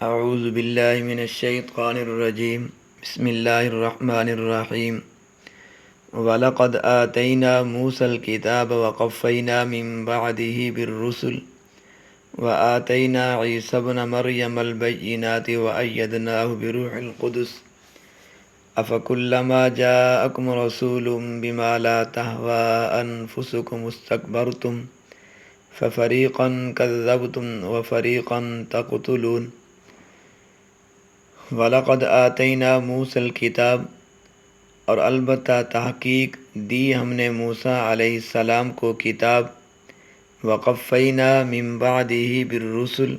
اعوذ باللہ من الشیطان الرجیم بسم اللہ الرحمن الرحیم وَلَقَدْ آتَيْنَا مُوسَى الْكِتَابَ وَقَفَّيْنَا مِن بَعْدِهِ بِالرُّسُلِ وَآتَيْنَا عِيسَى ابْنَ مَرْيَمَ الْبَيِّنَاتِ وَأَيَّدْنَاهُ بِرُوحِ الْقُدُسِ أَفَكُلَّمَا جَاءَكُمْ رَسُولٌ بِمَا لَا تَهْوَىٰ أَنفُسُكُمُ اسْتَكْبَرْتُمْ فَفَرِيقًا كَذَّبْتُمْ وَفَرِيقًا تَقْتُلُونَ وَلَقَدْ آتَيْنَا مُوسَى الْكِتَابَ اور البتہ تحقیق دی ہم نے موسیٰ علیہ السلام کو کتاب وقفینا من بعدہ بالرسل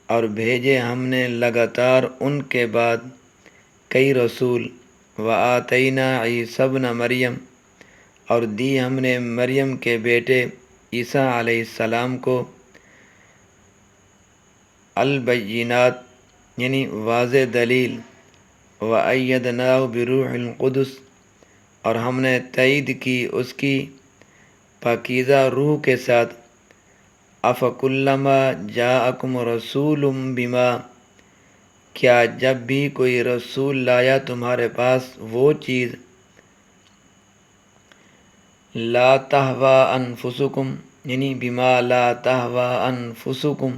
اور بھیجے ہم نے لگاتار ان کے بعد کئی رسول وآتینا عیسی ابن مریم اور دی ہم نے مریم کے بیٹے عیسیٰ علیہ السلام کو البینات یعنی واضح دلیل وَأَيَّدْنَاهُ بِرُوحِ الْقُدُسِ اور ہم نے تائید کی اس کی پاکیزہ روح کے ساتھ أَفَكُلَّمَا جَاءَكُمْ رَسُولٌ بِمَا کیا جب بھی کوئی رسول لایا تمہارے پاس وہ چیز لا تہویٰ انفسکم یعنی بما لا تہویٰ انفسکم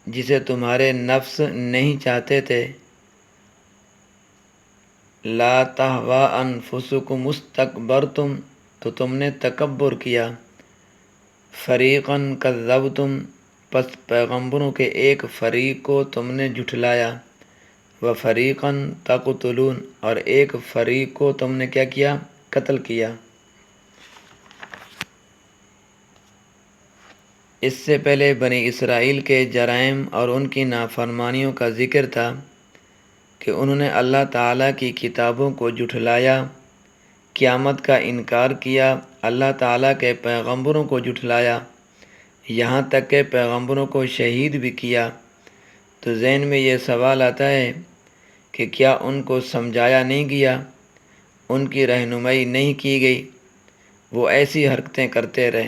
جسے تمہارے نفس نہیں چاہتے تھے لا تہویٰ انفسکم استکبرتم تو تم نے تکبر کیا فریقاً کذبتم پس پیغمبروں کے ایک فریق کو تم نے جھٹلایا وفریقاً تقتلون اور ایک فریق کو تم نے کیا کیا قتل کیا۔ اس سے پہلے بنی اسرائیل کے جرائم اور ان کی نافرمانیوں کا ذکر تھا کہ انہوں نے اللہ تعالیٰ کی کتابوں کو جھٹلایا، قیامت کا انکار کیا، اللہ تعالیٰ کے پیغمبروں کو جھٹلایا، یہاں تک کہ پیغمبروں کو شہید بھی کیا۔ تو ذہن میں یہ سوال آتا ہے کہ کیا ان کو سمجھایا نہیں گیا، ان کی رہنمائی نہیں کی گئی، وہ ایسی حرکتیں کرتے رہے۔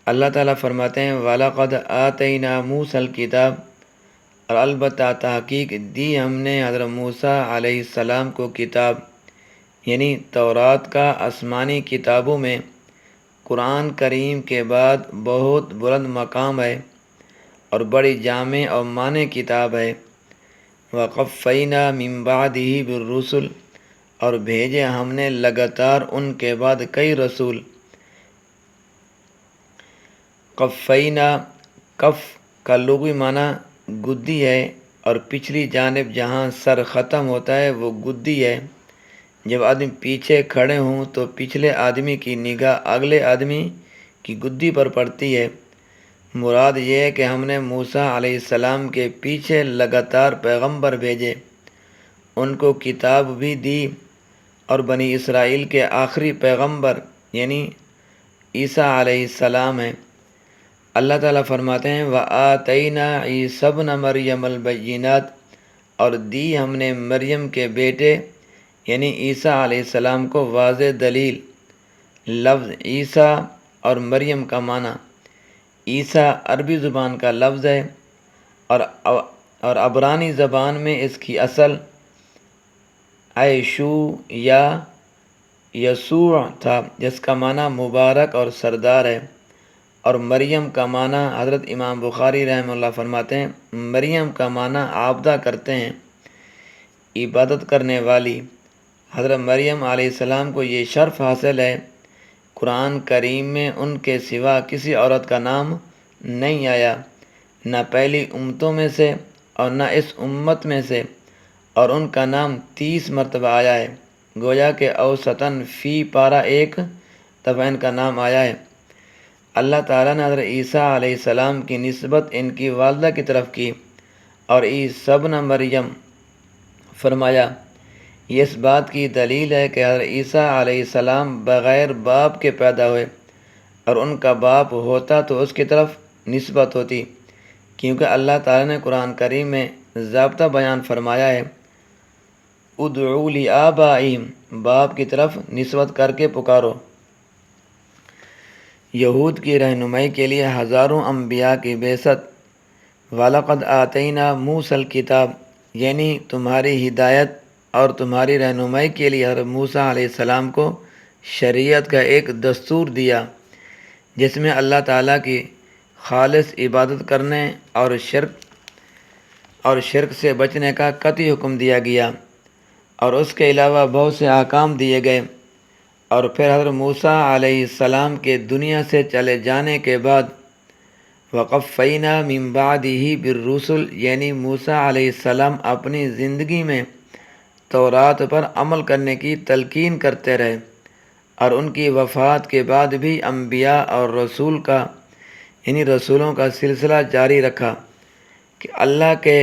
اللہ تعالیٰ فرماتے ہیں وَلَقَدْ آتَيْنَا مُوسَى الْكِتَابَ اور البتہ تحقیق دی ہم نے حضرت موسیٰ علیہ السلام کو کتاب یعنی تورات کا آسمانی کتابوں میں قرآن کریم کے بعد بہت بلند مقام ہے اور بڑی جامع اور معنی کتاب ہے۔ وَقَفَّيْنَا مِن بَعْدِهِ بِالرُّسُلِ اور بھیجے ہم نے لگاتار ان کے بعد کئی رسول۔ قفینا کف کا لغوی معنی گدی ہے اور پچھلی جانب جہاں سر ختم ہوتا ہے وہ گدی ہے۔ جب آدمی پیچھے کھڑے ہوں تو پچھلے آدمی کی نگاہ اگلے آدمی کی گدی پر پڑتی ہے۔ مراد یہ ہے کہ ہم نے موسیٰ علیہ السلام کے پیچھے لگاتار پیغمبر بھیجے، ان کو کتاب بھی دی، اور بنی اسرائیل کے آخری پیغمبر یعنی عیسیٰ علیہ السلام ہیں۔ اللہ تعالیٰ فرماتے ہیں وَآتَيْنَا عِيسَى ابْنَ مَرْيَمَ الْبَيِّنَاتِ اور دی ہم نے مریم کے بیٹے یعنی عیسیٰ علیہ السلام کو واضح دلیل۔ لفظ عیسیٰ اور مریم کا معنی عیسیٰ عربی زبان کا لفظ ہے اور عبرانی زبان میں اس کی اصل عیشو یا یسوع تھا جس کا معنی مبارک اور سردار ہے، اور مریم کا معنی حضرت امام بخاری رحمہ اللہ فرماتے ہیں مریم کا معنی عابدہ کرتے ہیں، عبادت کرنے والی۔ حضرت مریم علیہ السلام کو یہ شرف حاصل ہے، قرآن کریم میں ان کے سوا کسی عورت کا نام نہیں آیا، نہ پہلی امتوں میں سے اور نہ اس امت میں سے، اور ان کا نام 30 مرتبہ آیا ہے، گویا کہ اوسطاً فی پارہ ایک دفعہ ان کا نام آیا ہے۔ اللہ تعالیٰ نے حضرت عیسیٰ علیہ السلام کی نسبت ان کی والدہ کی طرف کی اور عیسیٰ ابن مریم فرمایا۔ یہ اس بات کی دلیل ہے کہ حضرت عیسیٰ علیہ السلام بغیر باپ کے پیدا ہوئے، اور ان کا باپ ہوتا تو اس کی طرف نسبت ہوتی، کیونکہ اللہ تعالیٰ نے قرآن کریم میں ضابطہ بیان فرمایا ہے ادعوا لآبائہم باپ کی طرف نسبت کر کے پکارو۔ یہود کی رہنمائی کے لیے ہزاروں انبیاء کی بعثت وَلَقَدْ آتَيْنَا مُوسَى الْكِتَابَ، یعنی تمہاری ہدایت اور تمہاری رہنمائی کے لیے حضرت موسیٰ علیہ السلام کو شریعت کا ایک دستور دیا، جس میں اللہ تعالیٰ کی خالص عبادت کرنے اور شرک سے بچنے کا قطعی حکم دیا گیا، اور اس کے علاوہ بہت سے احکام دیے گئے۔ اور پھر حضرت موسیٰ علیہ السلام کے دنیا سے چلے جانے کے بعد وَقَفَّيْنَا مِن بَعْدِهِ بِالرُّسُلِ، یعنی موسیٰ علیہ السلام اپنی زندگی میں تورات پر عمل کرنے کی تلقین کرتے رہے، اور ان کی وفات کے بعد بھی انبیاء اور رسولوں کا سلسلہ جاری رکھا کہ اللہ کے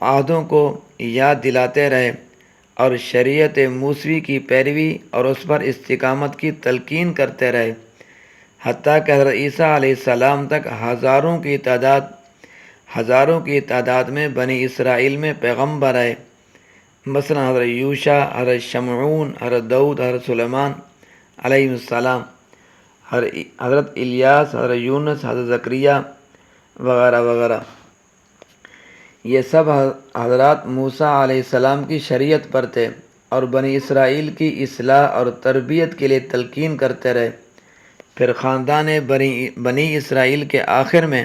عہدوں کو یاد دلاتے رہے اور شریعت موسوی کی پیروی اور اس پر استقامت کی تلقین کرتے رہے، حتیٰ کہ حضرت عیسیٰ علیہ السلام تک ہزاروں کی تعداد میں بنی اسرائیل میں پیغمبر آئے، مثلا حضرت یوشع، حضرت شمعون، حضرت داؤد، حضرت سلیمان علیہ السلام، حضرت الیاس، حضرت یونس، حضرت زکریا وغیرہ وغیرہ۔ یہ سب حضرات موسیٰ علیہ السلام کی شریعت پر تھے اور بنی اسرائیل کی اصلاح اور تربیت کے لیے تلقین کرتے رہے۔ پھر خاندان بنی اسرائیل کے آخر میں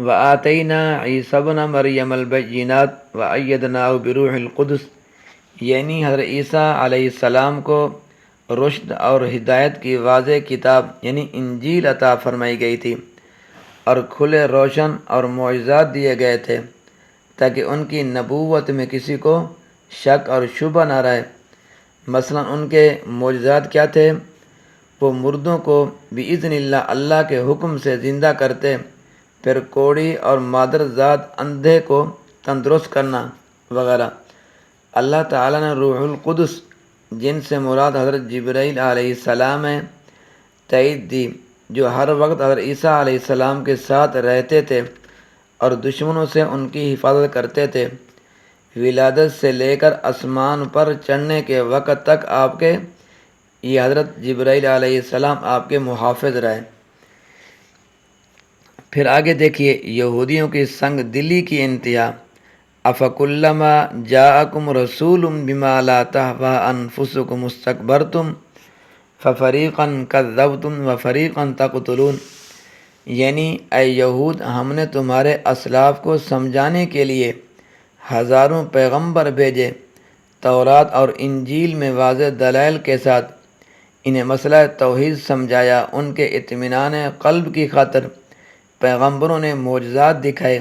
وَآتَيْنَا عِيسَى ابْنَ مَرْيَمَ الْبَيِّنَاتِ وَأَيَّدْنَاهُ بِرُوحِ الْقُدُسِ، یعنی حضرت عیسیٰ علیہ السلام کو رشد اور ہدایت کی واضح کتاب یعنی انجیل عطا فرمائی گئی تھی، اور کھلے روشن اور معجزات دیے گئے تھے تاکہ ان کی نبوت میں کسی کو شک اور شبہ نہ رہے۔ مثلا ان کے معجزات کیا تھے؟ وہ مردوں کو بِإِذْنِ اللہ کے حکم سے زندہ کرتے، پھر کوڑی اور مادر ذات اندھے کو تندرست کرنا وغیرہ۔ اللہ تعالیٰ نے روح القدس، جن سے مراد حضرت جبرائیل علیہ السلام ہے، تائید دی، جو ہر وقت حضرت عیسیٰ علیہ السلام کے ساتھ رہتے تھے اور دشمنوں سے ان کی حفاظت کرتے تھے۔ ولادت سے لے کر آسمان پر چڑھنے کے وقت تک یہ حضرت جبرائیل علیہ السلام آپ کے محافظ رہے۔ پھر آگے دیکھیے یہودیوں کی سنگ دلی کی انتہا۔ أَفَكُلَّمَا جَاءَكُمْ رَسُولٌ بِمَا لَا تَهْوَىٰ أَنفُسُكُمُ اسْتَكْبَرْتُمْ فَفَرِيقًا كَذَّبْتُمْ وَفَرِيقًا تَقْتُلُونَ، یعنی اے یہود، ہم نے تمہارے اسلاف کو سمجھانے کے لیے ہزاروں پیغمبر بھیجے، تورات اور انجیل میں واضح دلائل کے ساتھ انہیں مسئلہ توحید سمجھایا۔ ان کے اطمینان قلب کی خاطر پیغمبروں نے معجزات دکھائے،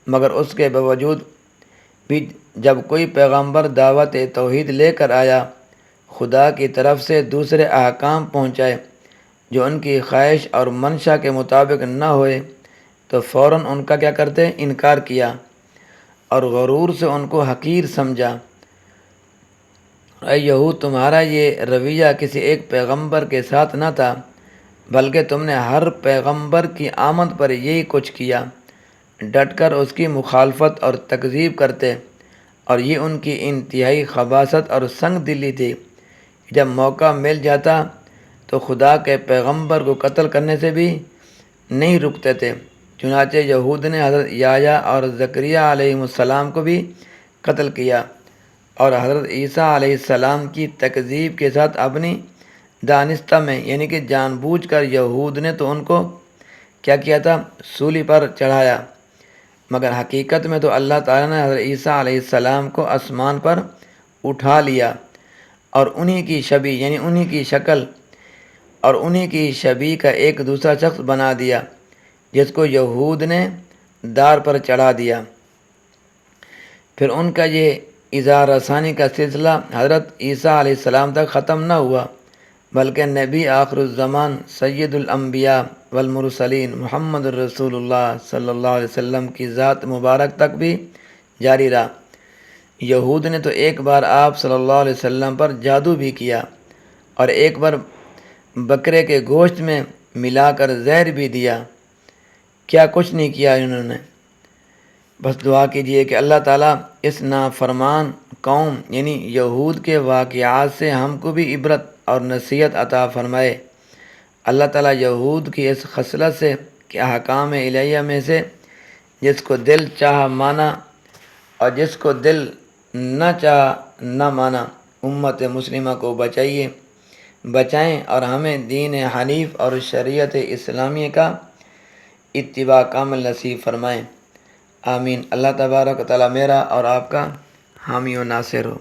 مگر اس کے باوجود بھی جب کوئی پیغمبر دعوت توحید لے کر آیا، خدا کی طرف سے دوسرے احکام پہنچائے جو ان کی خواہش اور منشا کے مطابق نہ ہوئے، تو فوراً ان کا کیا کرتے؟ انکار کیا اور غرور سے ان کو حقیر سمجھا۔ اے یہود، تمہارا یہ رویہ کسی ایک پیغمبر کے ساتھ نہ تھا، بلکہ تم نے ہر پیغمبر کی آمد پر یہی کچھ کیا، ڈٹ کر اس کی مخالفت اور تکذیب کرتے، اور یہ ان کی انتہائی خباثت اور سنگ دلی تھی۔ جب موقع مل جاتا تو خدا کے پیغمبر کو قتل کرنے سے بھی نہیں رکتے تھے۔ چنانچہ یہود نے حضرت یحییٰ اور زکریا علیہ السلام کو بھی قتل کیا، اور حضرت عیسیٰ علیہ السلام کی تکذیب کے ساتھ اپنی دانستہ میں یعنی کہ جان بوجھ کر یہود نے تو ان کو کیا کیا تھا؟ سولی پر چڑھایا، مگر حقیقت میں تو اللہ تعالیٰ نے حضرت عیسیٰ علیہ السلام کو آسمان پر اٹھا لیا اور انہی کی شبیہ یعنی انہی کی شکل اور انہی کی شبیہ کا ایک دوسرا شخص بنا دیا، جس کو یہود نے دار پر چڑھا دیا۔ پھر ان کا یہ اظہار رسانی کا سلسلہ حضرت عیسیٰ علیہ السلام تک ختم نہ ہوا، بلکہ نبی آخر الزمان سید الانبیاء والمرسلین محمد الرسول اللہ صلی اللہ علیہ وسلم کی ذات مبارک تک بھی جاری رہا۔ یہود نے تو ایک بار آپ صلی اللہ علیہ وسلم پر جادو بھی کیا، اور ایک بار بکرے کے گوشت میں ملا کر زہر بھی دیا۔ کیا کچھ نہیں کیا انہوں نے۔ بس دعا کیجئے کہ اللہ تعالیٰ اس نافرمان قوم یعنی یہود کے واقعات سے ہم کو بھی عبرت اور نصیحت عطا فرمائے۔ اللہ تعالیٰ یہود کی اس خصلت سے کہ احکام الہیہ میں سے جس کو دل چاہا مانا اور جس کو دل نہ چاہا نہ مانا۔ امت مسلمہ کو بچائیں اور ہمیں دین حنیف اور شریعت اسلامیہ کا اتباع کامل نصیب فرمائیں۔ آمین۔ اللہ تبارک و تعالیٰ میرا اور آپ کا حامی و ناصر ہو۔